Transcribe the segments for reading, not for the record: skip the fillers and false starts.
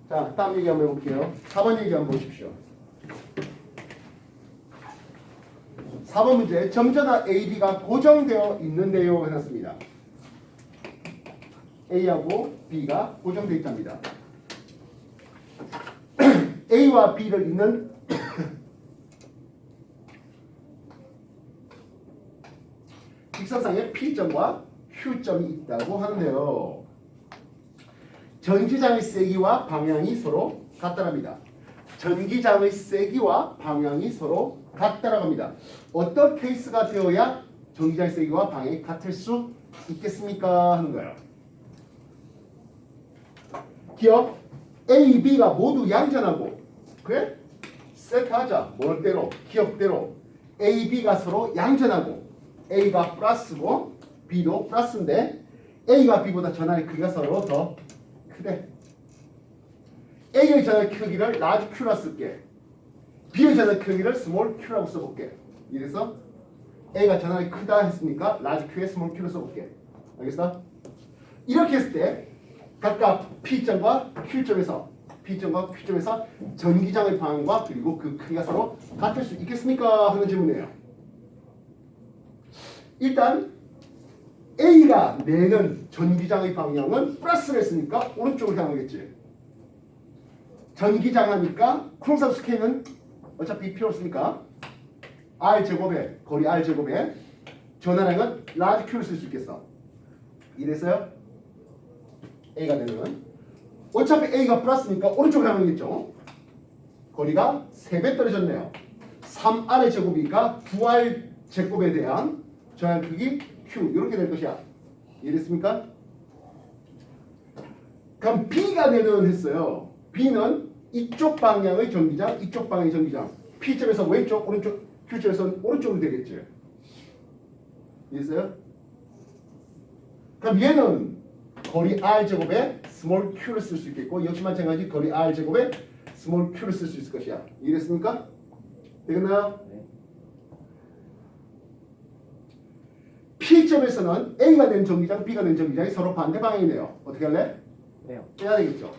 자, 다음 얘기 한번 해볼게요. 4번 얘기 한번 보십시오. 4번 문제. 점자나 AB가 고정되어 있는데요. 해놨습니다. A하고 B가 고정되어 있답니다. A와 B를 잇는 직선상에 P점과 Q점이 있다고 하는데요. 전기장의 세기와 방향이 서로 같다랍니다. 전기장의 세기와 방향이 서로 같다라고 합니다. 어떤 케이스가 되어야 전기장의 세기와 방향이 같을 수 있겠습니까? 하는 거예요. 기억 A, B가 모두 양전하고 그래? 세트하자. 뭘대로? 기억대로 A, B가 서로 양전하고 A가 플러스고 B도 플러스인데 A가 B보다 전환의 크기가 서로 더 크대. A의 전환의 크기를 라지 Q라 쓸게. B의 전환의 크기를 스몰 Q라고 써볼게. 이래서 A가 전환이 크다 했으니까 라지 Q에 스몰 Q를 써볼게. 알겠어? 이렇게 했을 때 각각 P점과 Q점에서 전기장의 방향과 그리고 그 크기가 서로 같을 수 있겠습니까? 하는 질문이에요. 일단 A가 내는 전기장의 방향은 플러스를 했으니까 오른쪽으로 향하겠지. 전기장 하니까 쿨상수 K는 어차피 필요 없으니까 R제곱에 거리 R제곱에 전환량은 라지 Q를 쓸 수 있겠어. 이래서요 A가 되는 어차피 A가 플러스니까 오른쪽으로 향하겠죠. 거리가 3배 떨어졌네요. 3R의 제곱이니까 9R 제곱에 대한 전환 크기 Q 이렇게 될 것이야. 이해됐습니까? 그럼 B가 되는 했어요. B는 이쪽 방향의 전기장, 이쪽 방향의 전기장. P점에서 왼쪽, 오른쪽, Q점에서 오른쪽으로 되겠죠. 이해했어요? 그럼 얘는 거리 R제곱에 스몰 Q를 쓸 수 있겠고 역시 마찬가지 거리 R제곱에 스몰 Q를 쓸 수 있을 것이야. 이해됐습니까? 되겠나요? P점에서는 A가 된 전기장, B가 된 전기장이 서로 반대 방향이네요. 어떻게 할래? 빼야 되겠죠.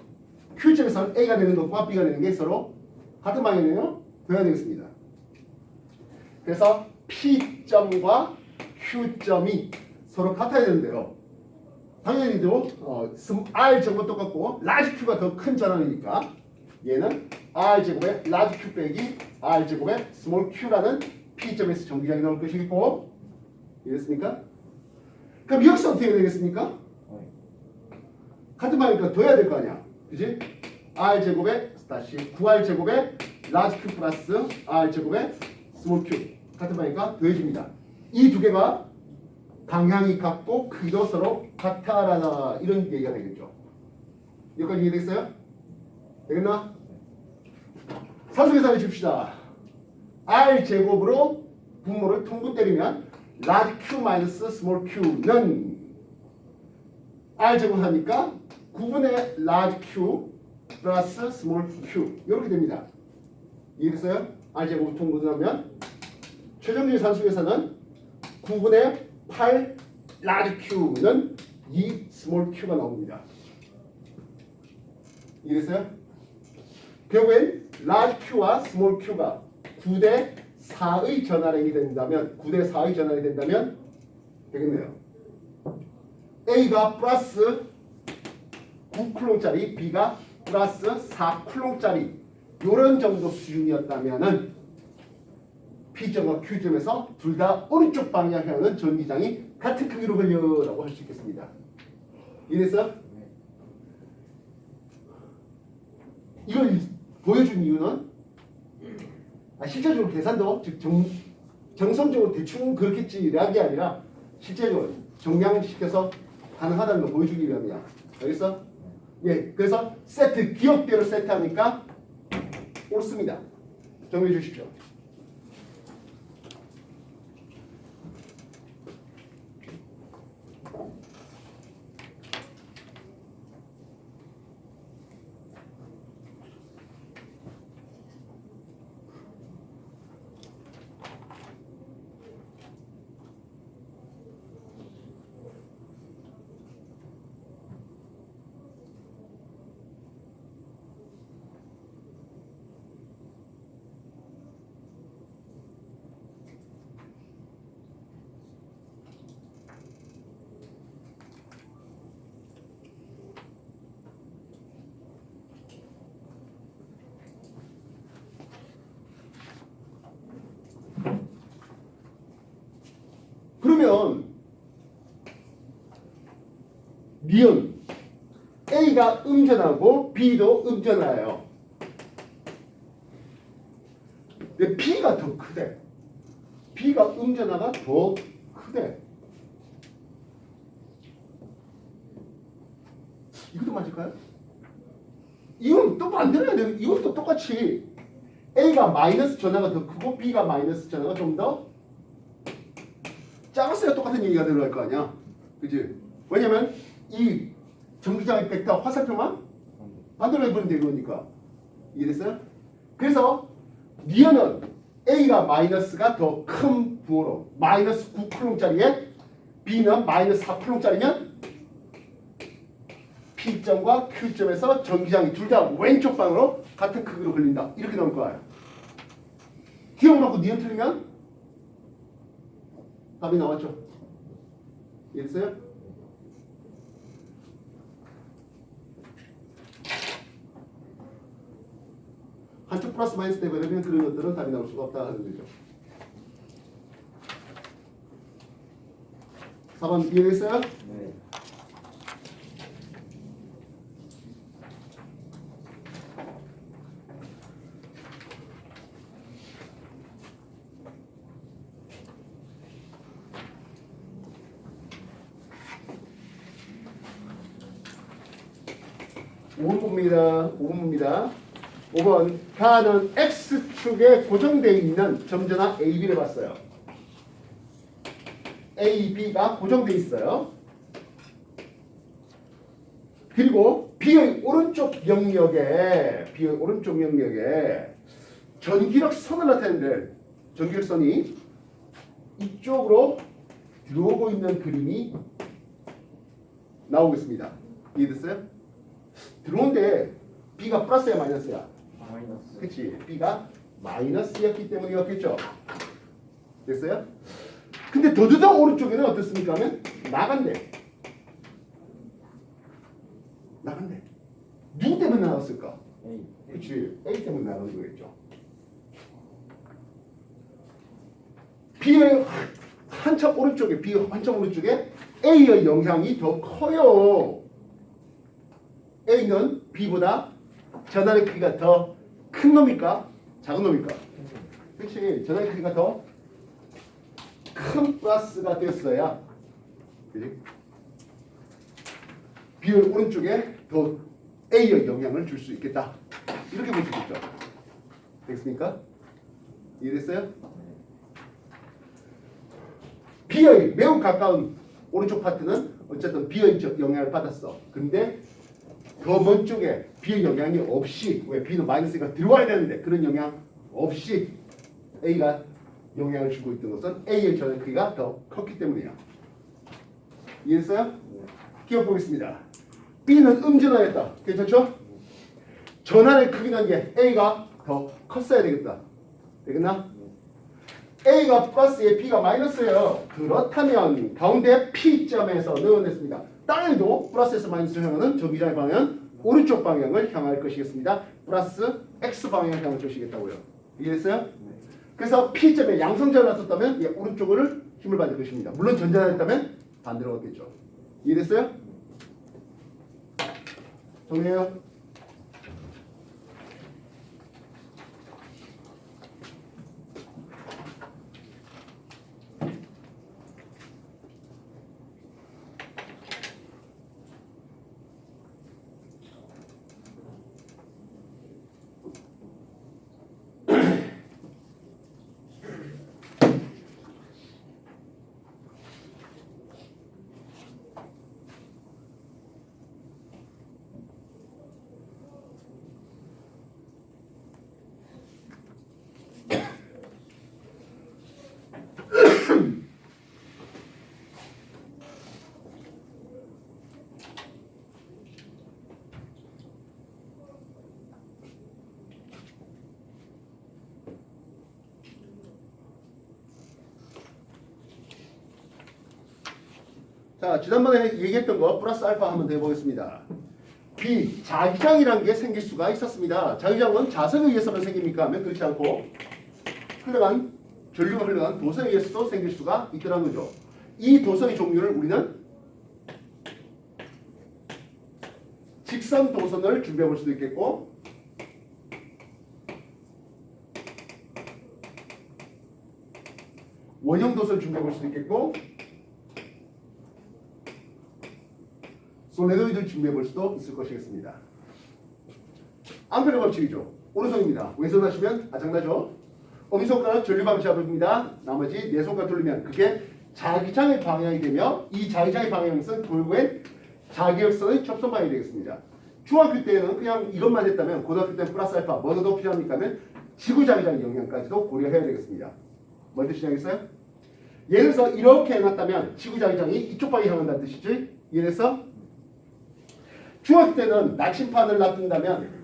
Q점에서는 A가 되는 것과 B가 되는 게 서로 같은 방향이네요. 돼야 되겠습니다. 그래서 P점과 Q점이 서로 같아야 되는데요. 당연히도 R 제곱은 똑같고 라지 Q가 더 큰 전환이니까 얘는 R 제곱에 라지 Q 빼기 R 제곱에 스몰 Q라는 P점에서 전기장이 나올 것이고 이해됐습니까? 그럼 여기서 어떻게 되겠습니까? 같은 방이니까 더 해야 될 거 아니야. 그지? R 제곱에 다시 9R 제곱에 라지 Q 플러스 R 제곱에 스몰 Q 같은 방이니까 더해집니다. 이 두 개가 방향이 같고 크기도 서로 같아라나 이런 얘기가 되겠죠. 여기까지 이해됐어요? 되겠나? 산수 계산해 줍시다. R 제곱으로 분모를 통분 때리면 라지 Q 마이너스 스몰 Q는 R 제곱 하니까 9분의 라지 Q 플러스 스몰 Q 이렇게 됩니다. 이해됐어요? R 제곱 통분하면 최종적인 산수에서는 9분의 8 라지 Q는 2 스몰 Q가 나옵니다. 이해됐어요? 결국엔 라지 Q와 스몰 Q가 9대 4의 전환량이 된다면 9대 4의 전환이 된다면 되겠네요. A가 플러스 9쿨롱짜리 B가 플러스 4쿨롱짜리 이런 정도 수준이었다면은 P점과 Q점에서 둘 다 오른쪽 방향 향하는 전기장이 같은 크기로 걸려라고 할 수 있겠습니다. 이래서 이걸 보여준 이유는 실제적으로 계산도 즉 정성적으로 대충 그렇겠지라는 게 아니라 실제적으로 정량시켜서 가능하다는 걸 보여주기 위함이야. 알겠어? 예, 그래서 세트 기억대로 세트하니까 옳습니다. 정리해 주십시오. 니은 A가 음전하고 B도 음전하예요. 근데 B가 더 크대. B가 음전하가 더 크대. 이것도 맞을까요? 이건 또 반대로 해야 돼요. 이것도 똑같이 A가 마이너스 전하가 더 크고 B가 마이너스 전하가 좀 더 작았어야 똑같은 얘기가 들어갈 거 아니야. 그치? 왜냐면 이 정기장의 벡터 화살표만 반대로 해버리면 되니까. 이해됐어요? 그래서 니은은 A가 마이너스가 더 큰 부호로 마이너스 9쿨롱짜리에 B는 마이너스 4쿨롱짜리면 P점과 Q점에서 전기장이 둘 다 왼쪽 방으로 같은 크기로 걸린다. 이렇게 나올 거예요. 기억해놓고 니은 틀리면 답이 나왔죠. 이해됐어요? 한쪽 플러스 마이너스 되버리면 그런 것들은 답이 나올 수가 없다 하는 거죠. 4번 이해됐어요? 네. 봅니다. 5번입니다. 5번 가는 X축에 고정되어 있는 점전화 AB를 봤어요. AB가 고정되어 있어요. 그리고 B의 오른쪽 영역에 전기력 선을 나타내는 전기력 선이 이쪽으로 들어오고 있는 그림이 나오겠습니다. 이해됐어요? 들어온데 B가 플러스야 마이너스야? 마이너스. 그치? B가 마이너스였기 때문이었겠죠? 됐어요? 근데 더드더 오른쪽에는 어떻습니까? 하면 나간대. 누구 때문에 나갔을까? A. 그치? A 때문에 나간 거겠죠. B의 한참 오른쪽에 A의 영향이 더 커요. A는 B보다 전환의 크기가 더 큰 놈입니까? 작은 놈입니까? 그렇지. 전환의 크기가 더 큰 플러스가 됐어야 그치? B의 오른쪽에 더 A의 영향을 줄 수 있겠다. 이렇게 볼 수 있겠죠. 됐습니까? 이해됐어요? B의 매우 가까운 오른쪽 파트는 어쨌든 B의 영향을 받았어. 근데 더 먼 쪽에 B의 영향이 없이, 왜 B는 마이너스가 들어와야 되는데 그런 영향 없이 A가 영향을 주고 있던 것은 A의 전환 크기가 더 컸기 때문이에요. 이해했어요? 기억 보겠습니다. B는 음전화였다. 괜찮죠? 전환의 크기는 게 A가 더 컸어야 되겠다. 되겠나? A가 플러스에 B가 마이너스예요. 그렇다면 가운데 P점에서 넣어냈습니다. 땅에도 플러스에서 마이너스를 향하는 전기장의 방향은 오른쪽 방향을 향할 것이겠습니다. 플러스 X 방향을 향할 것이겠다고요. 이해됐어요? 그래서 P점에 양성전을 놨었다면 오른쪽을 힘을 받을 것입니다. 물론 전전했다면 반대로 갔겠죠. 이해됐어요? 정리해요. 자, 지난번에 얘기했던 거 플러스 알파 한번 더 해보겠습니다. B, 자기장이라는 게 생길 수가 있었습니다. 자기장은 자석에 의해서만 생깁니까? 하면 그렇지 않고 전류가 흘러간 도성에 의해서도 생길 수가 있더라는 거죠. 이 도성의 종류를 우리는 직선 도선을 준비해 볼 수도 있겠고 원형 도선을 준비해 볼 수도 있겠고 솔레노이드를 준비해 볼 수도 있을 것이겠습니다. 암페르 법칙이죠. 오른손입니다. 왼손 하시면 아장나죠. 엄지손가락 전류방 잡습니다. 나머지 네 손가락 돌리면 그게 자기장의 방향이 되며 이 자기장의 방향은 결국엔 자기역선의 접선 방향이 되겠습니다. 중학교 때는 그냥 이것만 했다면 고등학교 때는 플러스 알파 뭐가 더 필요합니까 하면 지구자기장 영향까지도 고려해야 되겠습니다. 뭔 뜻이냐겠어요? 예를 들어서 이렇게 해놨다면 지구자기장이 이쪽 방향에 향한다는 뜻이죠. 예를 들어서 중학교 때는 나침판을 놔둔다면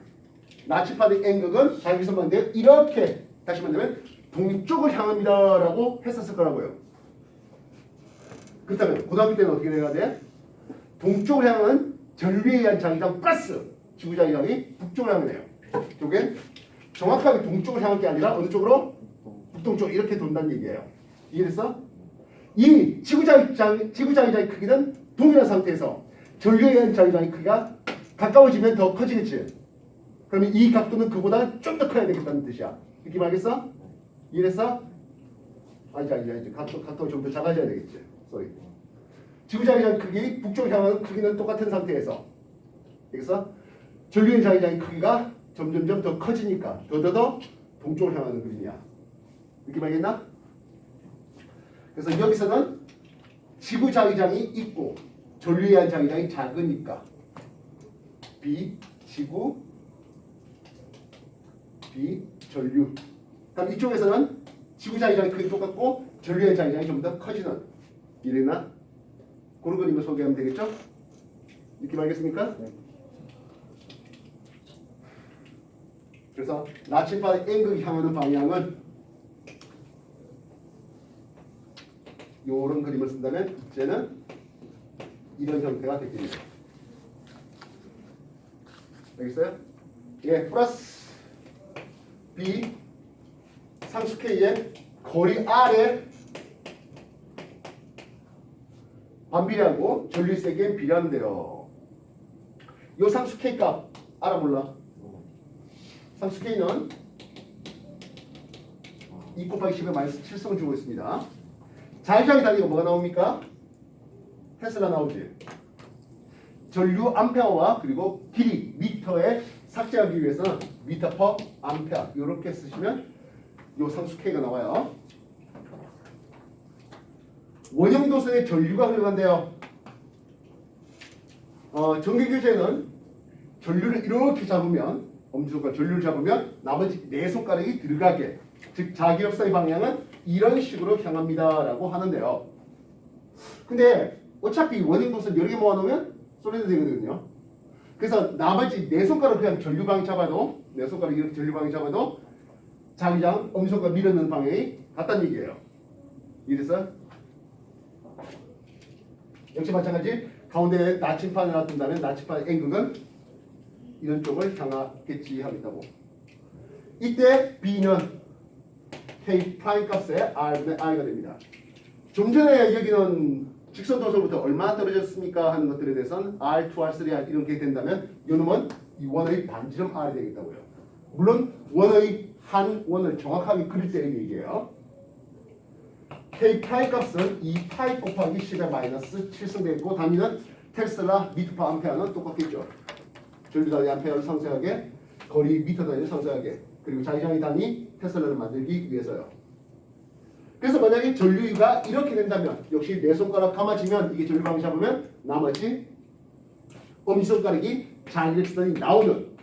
나침판의 N극은 자기선방인데 이렇게 다시 말하면 동쪽을 향합니다 라고 했었을 거라고요. 그렇다면 고등학교 때는 어떻게 돼야 돼? 동쪽을 향하는 전류에 의한 자기장 플러스 지구자기장이 북쪽을 향하네요. 이쪽엔 정확하게 동쪽을 향할 게 아니라 어느 쪽으로? 북동쪽 이렇게 돈다는 얘기예요. 이해됐어? 이 지구자기장의 크기는 동일한 상태에서 전류에 의한 자기장의 크기가 가까워지면 더 커지겠지. 그러면 이 각도는 그보다 좀 더 커야 되겠다는 뜻이야. 느낌 알겠어? 이해됐어? 아니지. 각도가 좀 더 작아져야 되겠지. 소리. 지구자기장 크기, 북쪽 향하는 크기는 똑같은 상태에서 알겠어? 전류의 자기장의 크기가 점점점 더 커지니까 더 동쪽을 향하는 그림이야. 느낌 알겠나? 그래서 여기서는 지구자기장이 있고 전류에 의한 자기장이 작으니까 비지구 비전류. 그럼 이쪽에서는 지구자기장이 크게 똑같고 전류의 자기장이 좀 더 커지는 이래나 그런 그림을 소개하면 되겠죠? 느낌 알겠습니까? 네. 그래서 나침반의 N극이 향하는 방향은 이런 그림을 쓴다면 이제는 이런 형태가 되겠습니다. 알겠어요? 예, 플러스 B 상수 K의 거리 R에 반비례하고 전류 세기엔 비례한대요. 이 상수 K 값 알아 몰라? 상수 K는 2 곱하기 10의 마이너스 7성을 주고 있습니다. 자기장이 달리고 뭐가 나옵니까? 테슬라 나오지. 전류 암페어와 그리고 길이 미터에 삭제하기 위해서는 미터 퍼 암페어 이렇게 쓰시면 이 상수 K가 나와요. 원형 도선에 전류가 흘러간대요. 전기교재는 전류를 이렇게 잡으면 엄지손가락 전류를 잡으면 나머지 네 손가락이 들어가게 즉 자기역사의 방향은 이런 식으로 향합니다 라고 하는데요. 근데 어차피 원형 도선 여러 개 모아놓으면 솔리드 되거든요. 그래서 나머지 네 손가락 그냥 전류방향 잡아도 네 손가락 이렇게 전류방향 잡아도 자기장 엄지손가락 밀어넣는 방향이 같다는 얘기예요. 이래서 역시 마찬가지 가운데 나침판을 놔둔다면 나침판의 N극은 이런 쪽을 향하겠지 하겠다고. 이때 B는 K 프라임 값의 R분의 I가 됩니다. 좀 전에 여기는 직선 도선부터 얼마나 떨어졌습니까 하는 것들에 대해서는 R2, R3, 이렇게 된다면 이놈은 이 원의 반지름 R이 되겠다고요. 물론 원의 한 원을 정확하게 그릴 때의 얘기예요. K 파이 값은 2 파이 곱하기 10의 마이너스 7승 되고 단위는 테슬라 미터 퍼 암페어는 똑같겠죠. 전류 단위 암페어를 상쇄하게 거리 미터 단위를 상쇄하게 그리고 자기장의 단위 테슬라를 만들기 위해서요. 그래서 만약에 전류가 이렇게 된다면 역시 네 손가락 감아지면 이게 전류 방향 잡으면 나머지 엄지손가락이 자기력선이 나오는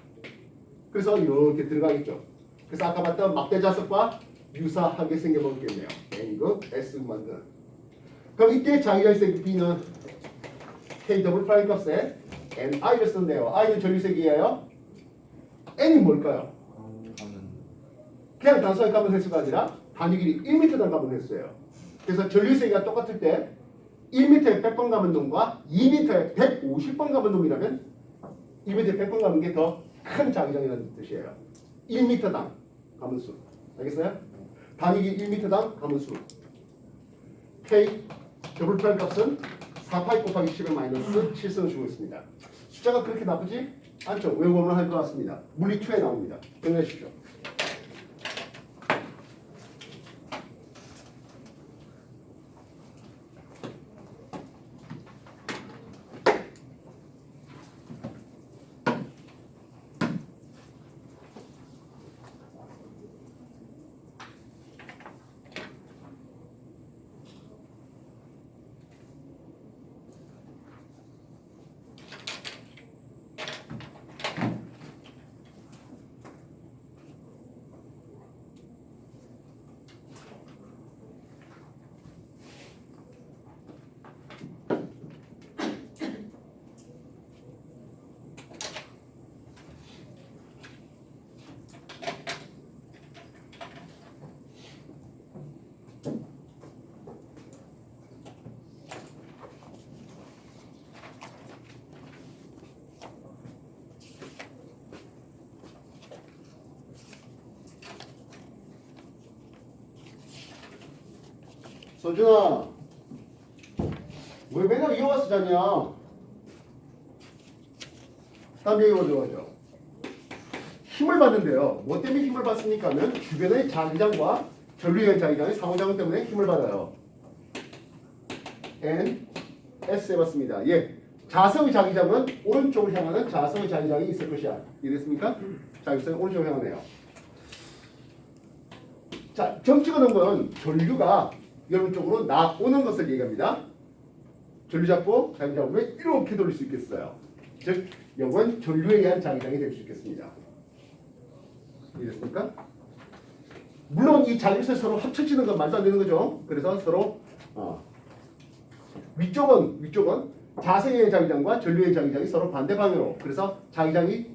그래서 이렇게 들어가겠죠. 그래서 아까 봤던 막대 자석과 유사하게 생겨보겠네요. N극, S극 만드는. 그럼 이때 자기장의 B는 K 더블 프라임 값에 NI를 쓴대요. I는 전류색이에요. N이 뭘까요? 그냥 단순하게 가면 횟수가 아니라 단위 길이 1m당 가면 횟수예요. 그래서 전류세기가 똑같을 때 1m에 100번 가면 놈과 2m에 150번 가면 놈이라면 1m에 100번 가는 게 더 큰 자기장이라는 뜻이에요. 1m당 가문수. 알겠어요? 단위 길이 1m당 가문수. K 더블 프라임 값은 4파이 곱하기 10의 마이너스 7승을 주고 있습니다. 숫자가 그렇게 나쁘지 않죠. 외국어는 할 것 같습니다. 물리 2에 나옵니다. 정리하십시오. 서준아, 왜 맨날 이거 와서 자냐? 다음 얘기로 들어가죠. 힘을 받는데요. 뭐 때문에 힘을 받습니까? 하면 주변의 자기장과 전류에 의한 자기장의 상호작용 때문에 힘을 받아요. N, S 해봤습니다. 예, 자성의 자기장은 오른쪽을 향하는 자성의 자기장이 있을 것이야. 이해됐습니까? 자기성이 오른쪽을 향하네요. 자, 점찍어놓은 건 전류가 여러분 쪽으로 나오는 것을 얘기합니다. 전류 잡고 자기장 왜 이렇게 돌릴 수 있겠어요? 즉, 이건 전류에 의한 자기장이 될 수 있겠습니다. 이해됐습니까? 물론 이 자기세 서로 합쳐지는 건 말도 안 되는 거죠. 그래서 서로 위쪽은 자성의 자기장과 전류의 자기장이 서로 반대 방향으로, 그래서 자기장이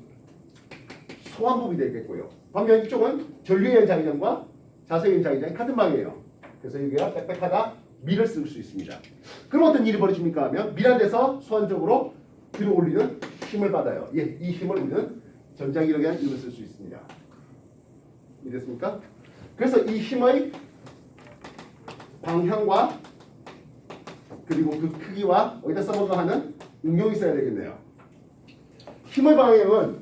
소환법이 되겠고요. 반면 이쪽은 전류에 의한 자기장과 자성의 자기장이 같은 방향이에요. 그래서 여기가 빽빽하다, 밀을 쓸 수 있습니다. 그럼 어떤 일이 벌어집니까 하면 밀안에서 소환적으로 들어 올리는 힘을 받아요. 예, 이 힘을 우리는 전자기력에 대한 힘을 쓸 수 있습니다. 이해됐습니까? 그래서 이 힘의 방향과 그리고 그 크기와 어디다 써볼까 하는 응용이 있어야 되겠네요. 힘의 방향은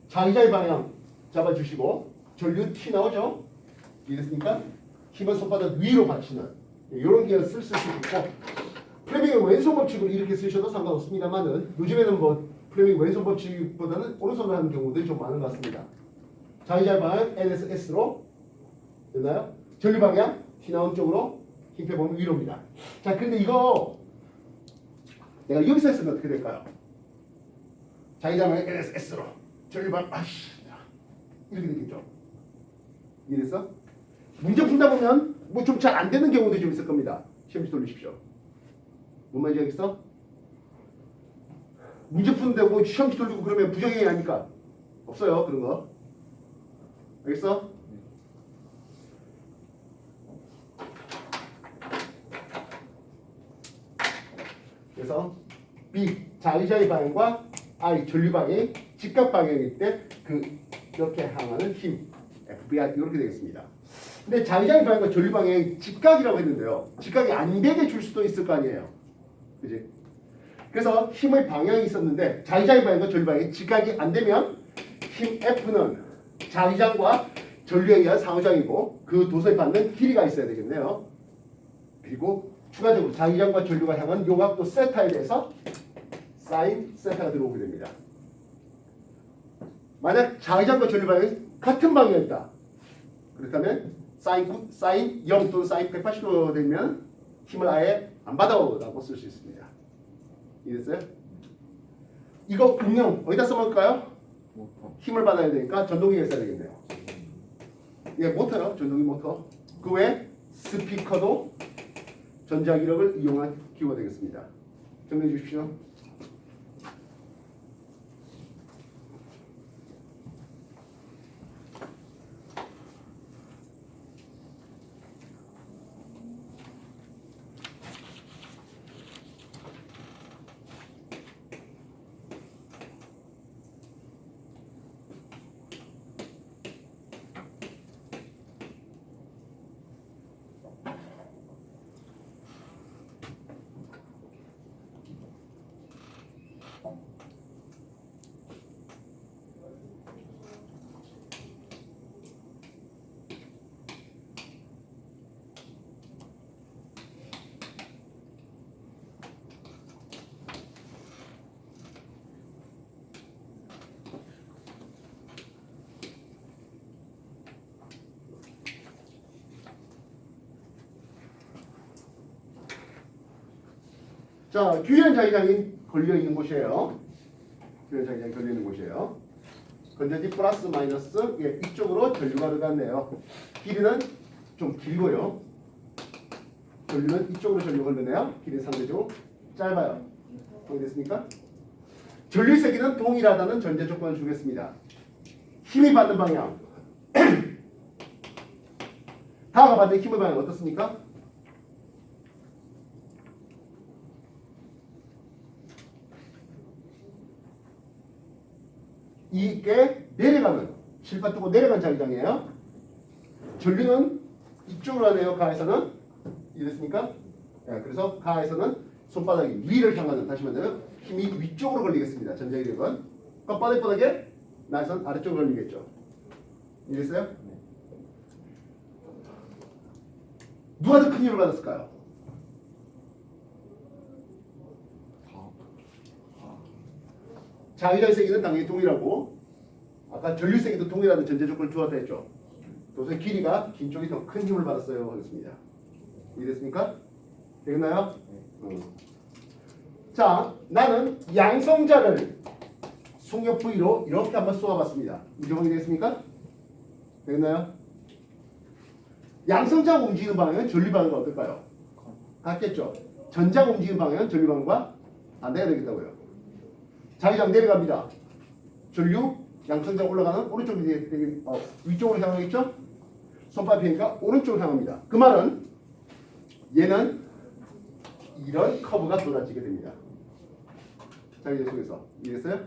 자기장의 방향 잡아주시고 전류 T 나오죠? 이해됐습니까? 힘은 손바닥 위로 받치는 이런 게 쓸 수 있고, 플레밍의 왼손 법칙을 이렇게 쓰셔도 상관없습니다만은 요즘에는 뭐 플레밍 왼손 법칙보다는 오른손으로 하는 경우들이 좀 많은 것 같습니다. 자기장 방향 N에서 S로 됐나요? 전류 방향 T 나온 쪽으로 힘표 보면 위로입니다. 자, 근데 이거 내가 여기서 했으면 어떻게 될까요? 자기장 방향 N에서 S로 전류 방향 이렇게 되겠죠. 이해됐어? 문제 풀다 보면 뭐 좀 잘 안 되는 경우도 좀 있을 겁니다. 시험지 돌리십시오. 뭔 말인지 알겠어? 문제 푸는데 뭐 시험지 돌리고 그러면 부정행위 아닙니까? 없어요, 그런 거. 알겠어? 그래서 B, 자의자의 방향과 I, 전류 방향이 직각 방향일 때 이렇게 향하는 힘, FBI 이렇게 되겠습니다. 근데 자의자의 방향과 전류 방향이 직각이라고 했는데요. 직각이 안 되게 줄 수도 있을 거 아니에요. 그지? 그래서 힘의 방향이 있었는데 자의자의 방향과 전류 방향이 직각이 안 되면 힘 F는 자의장과 전류에 의한 상호작용이고 그 도서에 받는 길이가 있어야 되겠네요. 그리고 추가적으로 자의장과 전류가 향한 요각도 세타에 대해서 사인 세타가 들어오게 됩니다. 만약 자의장과 전류 방향이 같은 방향이었다. 그렇다면 사인 0 또는 사인 180도 되면 힘을 아예 안 받아오라고 쓸 수 있습니다. 이해됐어요? 이거 응용 어디다 써볼까요? 힘을 받아야 되니까 전동기에 써야 되겠네요. 예, 모터요. 전동기 모터. 그 외에 스피커도 전자기력을 이용한 기호가 되겠습니다. 정리해 주십시오. 자, 규현 자기장이 걸려 있는 곳이에요. 규현 자기장이 걸려 있는 곳이에요. 건전지 플러스 마이너스 예, 이쪽으로 전류가 들어갔네요. 길이는 좀 길고요. 전류는 이쪽으로 전류가 흘러네요. 길이 상대적으로 짧아요. 동의됐습니까? 전류의 세기는 동일하다는 전제 조건을 주겠습니다. 힘이 받는 방향. 다가 받는 힘의 방향 어떻습니까? 이게 내려가는 실밥 두고 내려간 자기장이에요. 전류는 이쪽으로 하네요. 가에서는 이랬습니까? 네, 그래서 가에서는 손바닥이 위를 향하는 다시 말하면 힘이 위쪽으로 걸리겠습니다. 전자기력은 뻔뻔하게 나에선 아래쪽으로 걸리겠죠. 이랬어요? 누가 더 큰 힘을 받았을까요? 자기장 세기는 당연히 동일하고 아까 전류 세기도 동일하는 전제 조건을 주었다 했죠. 도선 길이가 긴 쪽이 더 큰 힘을 받았어요 하겠습니다. 이해됐습니까? 되겠나요? 자, 나는 양성자를 속력 V로 이렇게 한번 쏘아봤습니다. 이정이 됐습니까? 되겠나요? 양성자가 움직이는 방향은 전류 방향과 어떨까요? 같겠죠. 전자가 움직이는 방향은 전류 방향과 반대가 되겠다고요. 자기장 내려갑니다. 전류 양성자 올라가는 오른쪽 위쪽으로 향하겠죠? 손바닥 펴니까 오른쪽으로 향합니다. 그 말은 얘는 이런 커브가 돌아지게 됩니다. 자기장 속에서 이해했어요?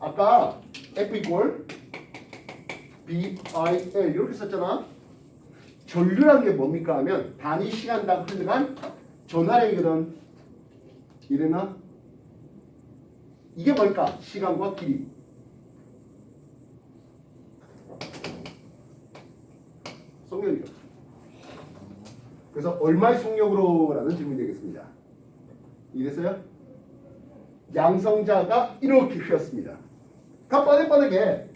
아까 F 이퀄 BIL 이렇게 썼잖아. 전류라는 게 뭡니까 하면 단위 시간당 흘러간 전하량이거든. 이랬나? 이게 뭘까? 시간과 길이. 속력이죠. 그래서 얼마의 속력으로? 라는 질문이 되겠습니다. 이랬어요? 양성자가 이렇게 휘었습니다. 뻔뻔하게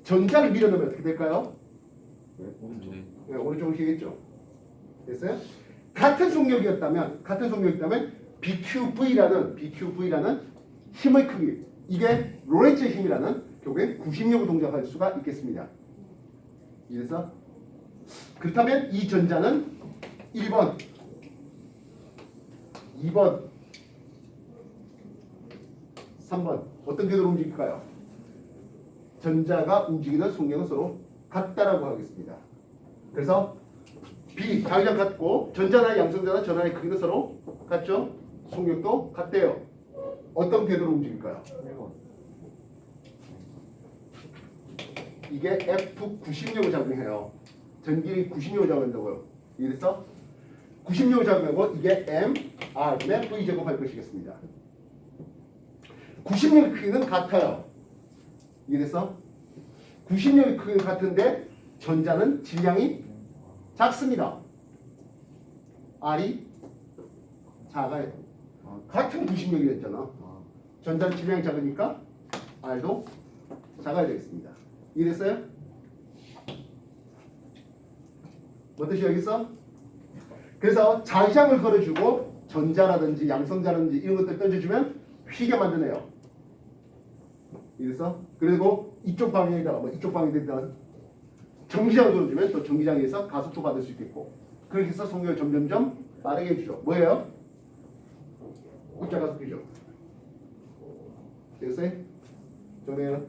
전자를 밀어넣으면 어떻게 될까요? 네, 오른쪽으로 휘겠죠. 됐어요? 같은 속력이었다면 BQV라는 힘의 크기, 이게 로렌츠 힘이라는 결국엔 구심력을 동작할 수가 있겠습니다. 이래서 그렇다면 이 전자는 1번, 2번, 3번 어떤 궤도로 움직일까요? 전자가 움직이는 속력은 서로 같다라고 하겠습니다. 그래서 B, 자기장 같고 전자나 양성자나 전하의 크기는 서로 같죠? 속력도 같대요. 어떤 궤도로 움직일까요? 이게 F90력을 작용해요. 전기력이 90력을 작용한다고요. 이래서 90력을 작용하고 이게 M, R분의 V 제곱할 것이겠습니다. 90력의 크기는 같아요. 이래서 90력의 크기는 같은데 전자는 질량이 작습니다. R이 작아요. 같은 90력이었잖아. 전자는 질량이 작으니까 R도 작아야 되겠습니다. 이해됐어요? 뭐 뜻이 여기 있어? 그래서 자기장을 걸어주고 전자라든지 양성자라든지 이런 것들 던져주면 휘게 만드네요. 이래서 그리고 이쪽 방향에다가 이쪽 방향에다가 전기장을 걸어주면 또 전기장에서 가속도 받을 수 있겠고 그렇게 해서 속력을 점점점 빠르게 해주죠. 뭐예요? 입자 가속도죠. 되겠어요? 정리해요.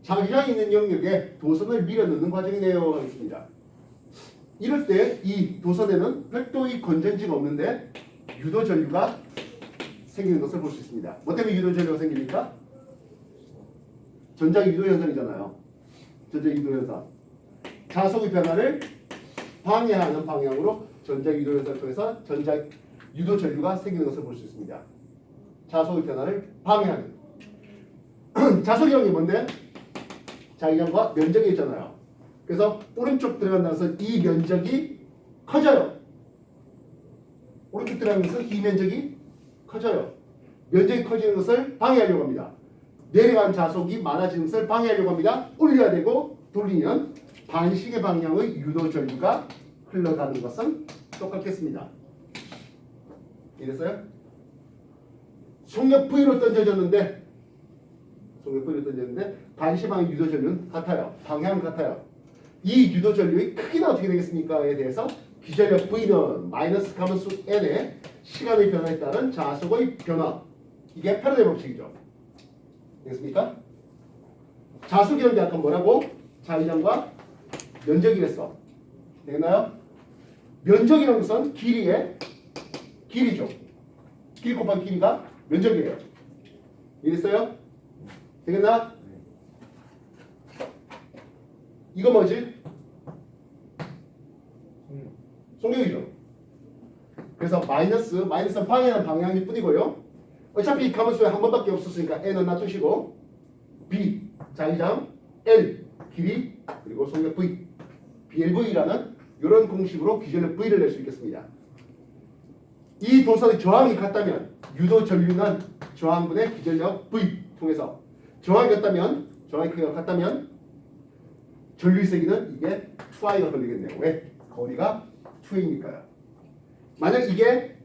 자기장이 있는 영역에 도선을 밀어넣는 과정이네요 하겠습니다. 이럴 때 이 도선에는 별도의 건전지가 없는데 유도 전류가 생기는 것을 볼 수 있습니다. 뭐 때문에 유도 전류가 생깁니까? 전자 유도 현상이잖아요. 전자 유도 현상. 자속의 변화를 방해하는 방향으로 전자 유도 현상을 통해서 전자 유도 전류가 생기는 것을 볼 수 있습니다. 자속의 변화를 방해하는. 자속이라는 게 뭔데? 자기장과 면적이 있잖아요. 그래서 오른쪽 들어간다서 이 면적이 커져요. 오른쪽 들어가면서 이 면적이 커져요. 면적이 커지는 것을 방해하려고 합니다. 내려간 자속이 많아지는 것을 방해하려고 합니다. 올려야 되고 돌리면 반시계 방향의 유도 전류가 흘러가는 것은 똑같겠습니다. 이랬어요? 속력 V로 던져졌는데 반시 방향 유도 전류는 같아요. 방향은 같아요. 이 유도 전류의 크기는 어떻게 되겠습니까?에 대해서 기전력 V는 마이너스 가만수 N의 시간의 변화에 따른 자속의 변화. 이게 패러데이 법칙이죠. 되겠습니까? 자속이라는 게 아까 뭐라고? 자기장과 면적이랬어. 되겠나요? 면적이라는 것은 길이죠. 길 곱하기 길이가 면적이에요. 이랬어요? 되겠나? 이거 뭐지? 속력이죠. 그래서 마이너스는 방해하는 방향일 뿐이고요. 어차피 가만수에 한 번밖에 없었으니까 n은 놔두시고 b 자기장, l 길이, 그리고 속력 v BLV라는 이런 공식으로 기전력 v를 낼 수 있겠습니다. 이 도선의 저항이 같다면 유도 전류는 저항분의 기전력 v 통해서 저항이 크기가 같다면 전류의 세기는 이게 2i가 걸리겠네요. 왜? 거리가 2a니까요. 만약 이게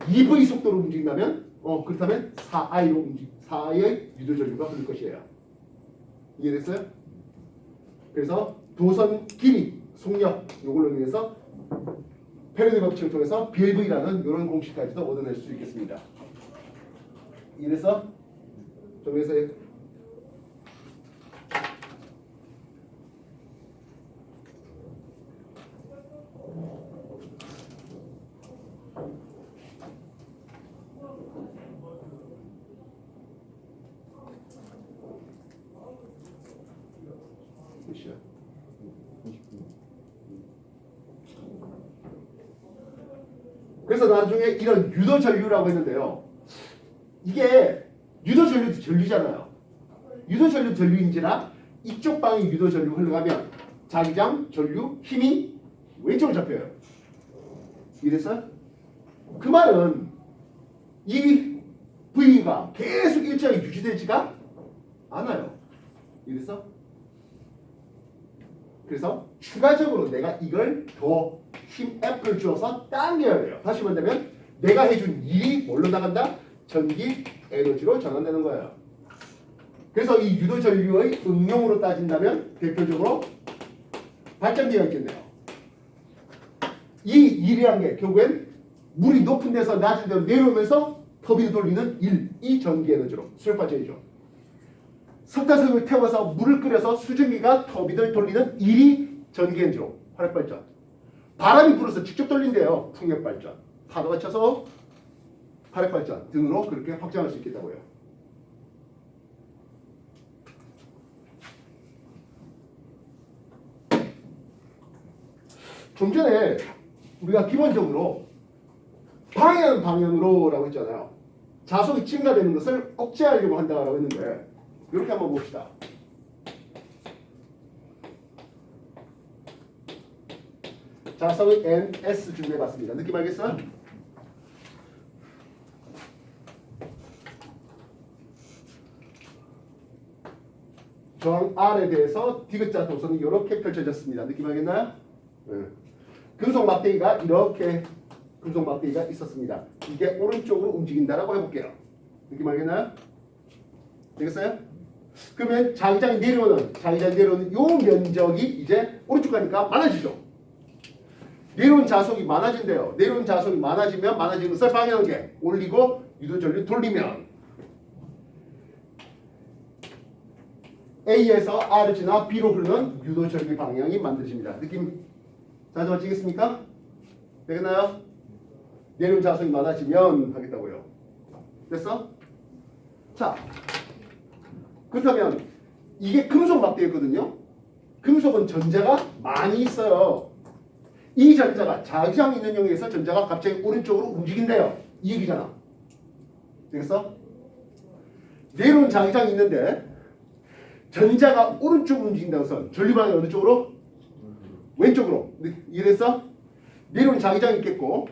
2v 속도로 움직인다면 그렇다면 4i의 유도 전류가 흐를 것이에요. 이해됐어요? 그래서 도선 길이, 속력 이걸로 인해서 패러데이 법칙을 통해서 BLV라는 이런 공식까지도 얻어낼 수 있겠습니다. 이래서 정리해서 그래서 나중에 이런 유도 전류라고 했는데요. 이게 유도 전류도 전류잖아요. 유도 전류 전류인지라 이쪽 방에 유도 전류 흘러가면 자기장 전류 힘이 왼쪽으로 잡혀요. 이래서 그 말은 이 V가 계속 일정하게 유지되지가 않아요. 이래서 그래서 추가적으로 내가 이걸 더 힘 F를 주어서 당겨야 돼요. 다시 말하면 내가 해준 일이 뭘로 나간다? 전기 에너지로 전환되는 거예요. 그래서 이 유도 전류의 응용으로 따진다면 대표적으로 발전기가 있겠네요. 이 일이라는 게 결국엔 물이 높은 데서 낮은 데로 내려오면서 터빈을 돌리는 일, 이 전기 에너지로 수력발전이죠. 석탄석을 태워서 물을 끓여서 수증기가 터빈을 돌리는 일이 전기 에너지로 화력발전. 바람이 불어서 직접 돌린대요. 풍력발전. 파도가 쳐서 화력발전 등으로 그렇게 확장할 수 있겠다고요. 좀 전에 우리가 기본적으로 방해하는 방향으로라고 했잖아요. 자속이 증가되는 것을 억제하려고 한다고 했는데 이렇게 한번 봅시다. 자석의 NS 준비해봤습니다. 느낌 알겠어요? 저항 R에 대해서 디귿자 도선이 이렇게 펼쳐졌습니다. 느낌 알겠나요? 네. 금속 막대기가 이렇게 금속 막대기가 있었습니다. 이게 오른쪽으로 움직인다라고 해볼게요. 느낌 알겠나요? 되겠어요? 그러면 자기장이 내려오는 이 면적이 이제 오른쪽 가니까 많아지죠. 내려온 자속이 많아진대요. 내려온 자속이 많아지면 많아지는 것을 방해하는 게 올리고 유도 전류 돌리면 A에서 R을 지나 B로 흐르는 유도 전기 방향이 만들어집니다. 느낌 잘 잡아지겠습니까? 되겠나요? 내려온 자성이 많아지면 하겠다고요. 됐어? 자, 그렇다면 이게 금속 막대였거든요. 금속은 전자가 많이 있어요. 이 전자가 자기장 있는 영역에서 전자가 갑자기 오른쪽으로 움직인대요. 이 얘기잖아. 되겠어? 내려온 자기장이 있는데 전자가 오른쪽으로 움직인다고 해서 전류방이 어느 쪽으로? 왼쪽으로. 이해됐어? 내려온 자기장이 있겠고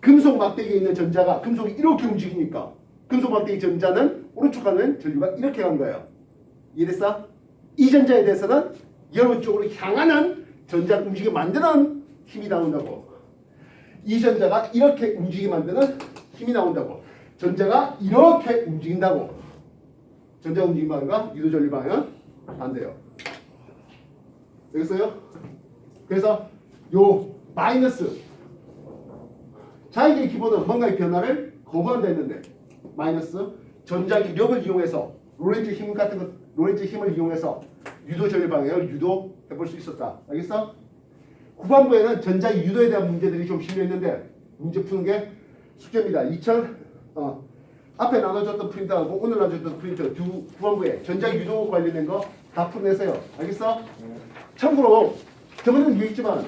금속 막대기에 있는 전자가 금속이 이렇게 움직이니까 금속 막대기 전자는 오른쪽 가는 전류가 이렇게 간 거예요. 이해됐어? 이 전자에 대해서는 여러분 쪽으로 향하는 전자를 움직이게 만드는 힘이 나온다고. 이 전자가 이렇게 움직이게 만드는 힘이 나온다고. 전자가 이렇게 움직인다고. 전자 움직임 방향과 유도 전류 방향은 반대요. 되겠어요? 그래서 요 마이너스 자기의 기본은 뭔가의 변화를 거부한다 했는데 마이너스 전자기 력을 이용해서 로렌츠 힘 같은 것 로렌츠 힘을 이용해서 유도 전류 방향을 유도해 볼 수 있었다. 알겠어? 후반부에는 전자기 유도에 대한 문제들이 좀 실려 있는데 문제 푸는 게 숙제입니다. 앞에 나눠줬던 프린트하고 오늘 나눠줬던 프린트 두 후반부에 전자기 유도 관련된 거 다 풀어내세요. 알겠어? 참고로 저번에는 얘기했지만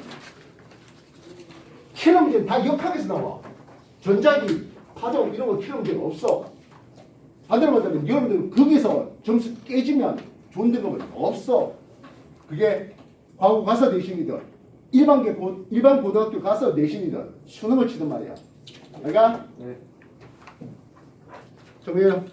킬러 문제는 다 역학에서 나와. 전자기, 파동 이런 거 킬러 문제는 없어. 반대로 말하면 여러분들 거기서 점수 깨지면 좋은 데가 없어. 그게 과거 가서 내신이든 일반 고등학교 가서 내신이든 수능을 치든 말이야. 내가 정해요.